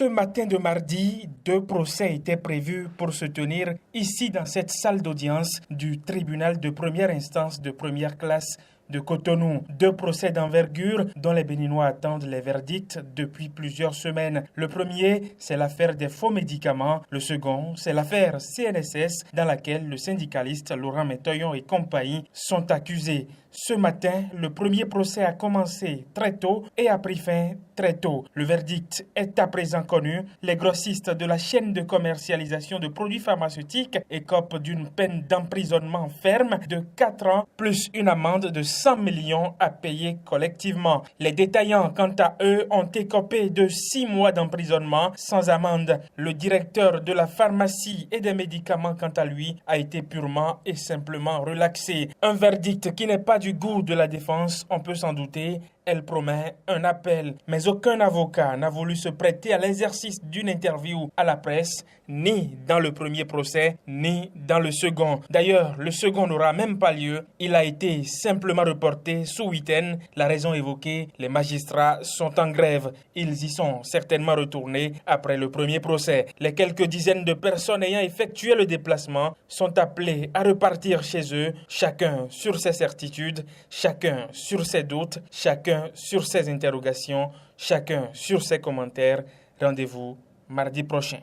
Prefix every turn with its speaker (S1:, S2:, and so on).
S1: Ce matin de mardi, 2 procès étaient prévus pour se tenir ici dans cette salle d'audience du tribunal de première instance de première classe de Cotonou. 2 procès d'envergure dont les Béninois attendent les verdicts depuis plusieurs semaines. Le premier, c'est l'affaire des faux médicaments. Le second, c'est l'affaire CNSS dans laquelle le syndicaliste Laurent Métoyon et compagnie sont accusés. Ce matin, le premier procès a commencé très tôt et a pris fin très tôt. Le verdict est à présent connu. Les grossistes de la chaîne de commercialisation de produits pharmaceutiques écopent d'une peine d'emprisonnement ferme de 4 ans plus une amende de 100 millions à payer collectivement. Les détaillants, quant à eux, ont écopé de 6 mois d'emprisonnement sans amende. Le directeur de la pharmacie et des médicaments, quant à lui, a été purement et simplement relaxé. Un verdict qui n'est pas du goût de la défense, on peut s'en douter. Elle promet un appel, mais aucun avocat n'a voulu se prêter à l'exercice d'une interview à la presse, ni dans le premier procès, ni dans le second. D'ailleurs, le second n'aura même pas lieu. Il a été simplement reporté ce week-end. La raison évoquée, les magistrats sont en grève. Ils y sont certainement retournés après le premier procès. Les quelques dizaines de personnes ayant effectué le déplacement sont appelées à repartir chez eux, chacun sur ses certitudes, chacun sur ses doutes, chacun sur ses interrogations, chacun sur ses commentaires. Rendez-vous mardi prochain.